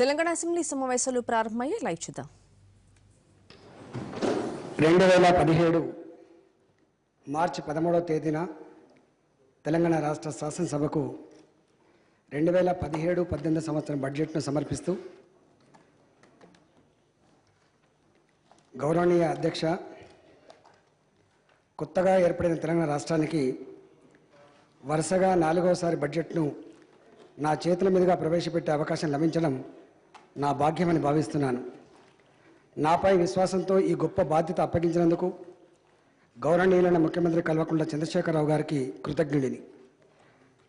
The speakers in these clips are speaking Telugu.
తెలంగాణ అసెంబ్లీ సమావేశాలు ప్రారంభమయ్యే లైవ్ చూద్దాం. 2017 మార్చి 13వ తేదీన తెలంగాణ రాష్ట్ర శాసనసభకు 2017-18 సంవత్సరం బడ్జెట్ను సమర్పిస్తూ గౌరవనీయ అధ్యక్ష, కొత్తగా ఏర్పడిన తెలంగాణ రాష్ట్రానికి వరుసగా 4వసారి బడ్జెట్ను నా చేతుల మీదుగా ప్రవేశపెట్టే అవకాశం లభించడం నా భాగ్యమని భావిస్తున్నాను. నాపై విశ్వాసంతో ఈ గొప్ప బాధ్యత అప్పగించినందుకు గౌరవనీయులైన ముఖ్యమంత్రి కల్వకుంట్ల చంద్రశేఖరరావు గారికి కృతజ్ఞుడిని.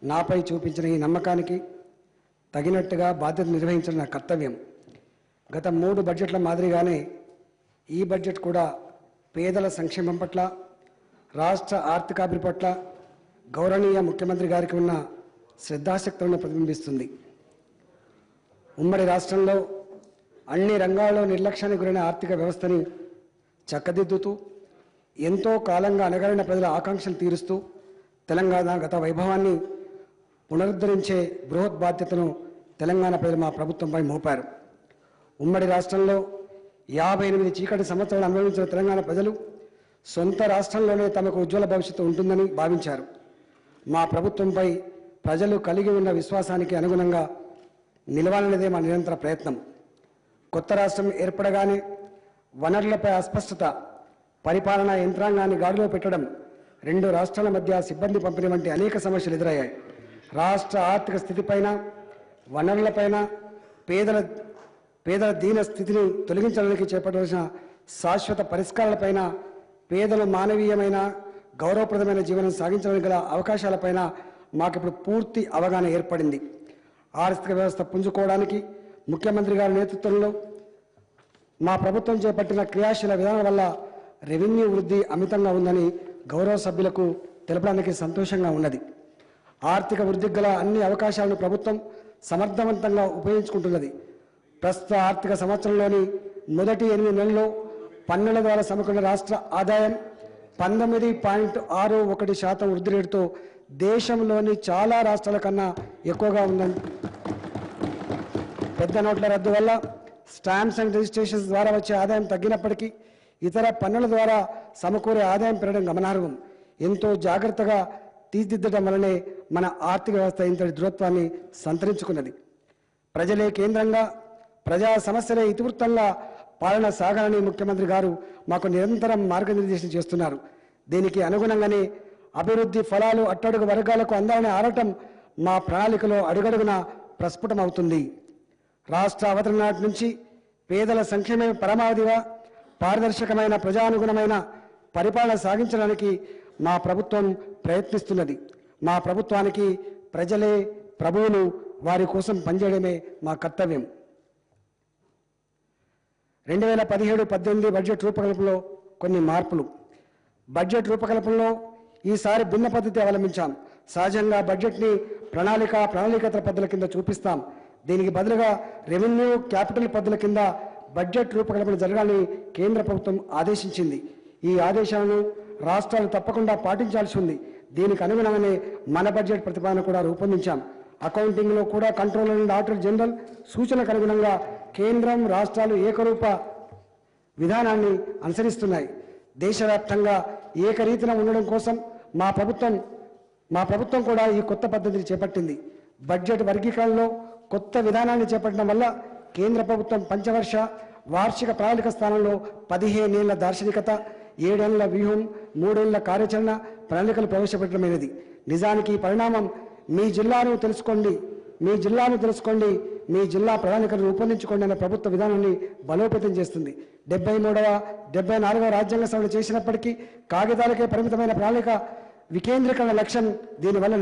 నాపై చూపించిన ఈ నమ్మకానికి తగినట్టుగా బాధ్యత నిర్వహించడం నా కర్తవ్యం. గత 3 బడ్జెట్ల మాదిరిగానే ఈ బడ్జెట్ కూడా పేదల సంక్షేమం పట్ల, రాష్ట్ర ఆర్థికాభివృద్ధి పట్ల గౌరవనీయ ముఖ్యమంత్రి గారికి ఉన్న శ్రద్ధాశక్తులను ప్రతిబింబిస్తుంది. ఉమ్మడి రాష్ట్రంలో అన్ని రంగాల్లో నిర్లక్ష్యానికి గురైన ఆర్థిక వ్యవస్థని చక్కదిద్దుతూ ఎంతో కాలంగా అణగారిన ప్రజల ఆకాంక్షలు తీరుస్తూ తెలంగాణ గత వైభవాన్ని పునరుద్ధరించే బృహత్ బాధ్యతను తెలంగాణ ప్రజలు మా ప్రభుత్వంపై మోపారు. ఉమ్మడి రాష్ట్రంలో 58 చీకటి సంవత్సరాలు అనుభవించిన తెలంగాణ ప్రజలు సొంత రాష్ట్రంలోనే తమకు ఉజ్వల భవిష్యత్తు ఉంటుందని భావించారు. మా ప్రభుత్వంపై ప్రజలు కలిగి ఉన్న విశ్వాసానికి అనుగుణంగా నిలవాలనేదే మా నిరంతర ప్రయత్నం. కొత్త రాష్ట్రం ఏర్పడగానే వనరులపై అస్పష్టత, పరిపాలనా యంత్రాంగాన్ని గాడిలో పెట్టడం, 2 రాష్ట్రాల మధ్య సిబ్బంది పంపిణీ వంటి అనేక సమస్యలు ఎదురయ్యాయి. రాష్ట్ర ఆర్థిక స్థితిపైన, వనరులపైన, పేదల దీన స్థితిని తొలగించడానికి చేపట్టవలసిన శాశ్వత పరిష్కారాలపైన, పేదలు మానవీయమైన గౌరవప్రదమైన జీవనం సాగించడానికి గల అవకాశాలపైన మాకిప్పుడు పూర్తి అవగాహన ఏర్పడింది. ఆర్థిక వ్యవస్థ పుంజుకోవడానికి ముఖ్యమంత్రి గారి నేతృత్వంలో మా ప్రభుత్వం చేపట్టిన క్రియాశీల విధానం వల్ల రెవెన్యూ వృద్ధి అమితంగా ఉందని గౌరవ సభ్యులకు తెలపడానికి సంతోషంగా ఉన్నది. ఆర్థిక వృద్ధికి గల అన్ని అవకాశాలను ప్రభుత్వం సమర్థవంతంగా ఉపయోగించుకుంటున్నది. ప్రస్తుత ఆర్థిక సంవత్సరంలోని మొదటి 8 నెలల్లో పన్నుల ద్వారా సమకూరిన రాష్ట్ర ఆదాయం 19.61% వృద్ధి రేటుతో దేశంలోని చాలా రాష్ట్రాల కన్నా ఎక్కువగా ఉందని, పెద్ద నోట్ల రద్దు వల్ల స్టాంప్స్ అండ్ రిజిస్ట్రేషన్స్ ద్వారా వచ్చే ఆదాయం తగ్గినప్పటికీ ఇతర పన్నుల ద్వారా సమకూరే ఆదాయం పెరగడం గమనార్హం. ఎంతో జాగ్రత్తగా తీర్చిదిద్దడం వల్లనే మన ఆర్థిక వ్యవస్థ ఇంతటి దృఢత్వాన్ని సంతరించుకున్నది. ప్రజలే కేంద్రంగా, ప్రజా సమస్యలే ఇతివృత్తంగా పాలన సాగాలని ముఖ్యమంత్రి గారు మాకు నిరంతరం మార్గనిర్దేశం చేస్తున్నారు. దీనికి అనుగుణంగానే అభివృద్ధి ఫలాలు అట్టడుగు వర్గాలకు అందాలని ఆరటం మా ప్రణాళికలో అడుగడుగున ప్రస్ఫుటమవుతుంది. రాష్ట్ర అవతరణ నాటి నుంచి పేదల సంక్షేమ పరమావధిగా పారదర్శకమైన ప్రజానుగుణమైన పరిపాలన సాగించడానికి మా ప్రభుత్వం ప్రయత్నిస్తున్నది. మా ప్రభుత్వానికి ప్రజలే ప్రభువులు, వారి కోసం పనిచేయడమే మా కర్తవ్యం. 2017-18 బడ్జెట్ రూపకల్పనలో కొన్ని మార్పులు. బడ్జెట్ రూపకల్పనలో ఈసారి భిన్న పద్ధతి అవలంబించాం. సహజంగా బడ్జెట్ని ప్రణాళికేతర పద్ధతుల కింద చూపిస్తాం. దీనికి బదులుగా రెవెన్యూ, క్యాపిటల్ పద్ధతుల కింద బడ్జెట్ రూపకల్పన జరగాలని కేంద్ర ప్రభుత్వం ఆదేశించింది. ఈ ఆదేశాలను రాష్ట్రాలు తప్పకుండా పాటించాల్సి ఉంది. దీనికి అనుగుణంగానే మన బడ్జెట్ ప్రతిపాదన కూడా రూపొందించాం. అకౌంటింగ్లో కూడా కంట్రోలర్ అండ్ ఆడిటర్ జనరల్ సూచనలకు అనుగుణంగా కేంద్రం, రాష్ట్రాలు ఏకరూప విధానాన్ని అనుసరిస్తున్నాయి. దేశవ్యాప్తంగా ఏకరీతిన ఉండడం కోసం మా ప్రభుత్వం కూడా ఈ కొత్త పద్ధతిని చేపట్టింది. బడ్జెట్ వర్గీకరణలో కొత్త విధానాన్ని చేపట్టడం వల్ల కేంద్ర ప్రభుత్వం పంచవర్ష వార్షిక ప్రణాళిక స్థానంలో 15 ఏళ్ల దార్శనికత, 7 ఏళ్ల వ్యూహం, 3 ఏళ్ల కార్యాచరణ ప్రణాళికలు ప్రవేశపెట్టడమైనది. నిజానికి ఈ పరిణామం మీ జిల్లాను తెలుసుకోండి, మీ జిల్లా ప్రణాళికను రూపొందించుకోండి అనే ప్రభుత్వ విధానాన్ని బలోపేతం చేస్తుంది. 73వ 74వ రాజ్యాంగ సవరణ చేసినప్పటికీ కాగితాలకే పరిమితమైన ప్రణాళిక వికేంద్రీకరణ లక్ష్యం దీనివల్ల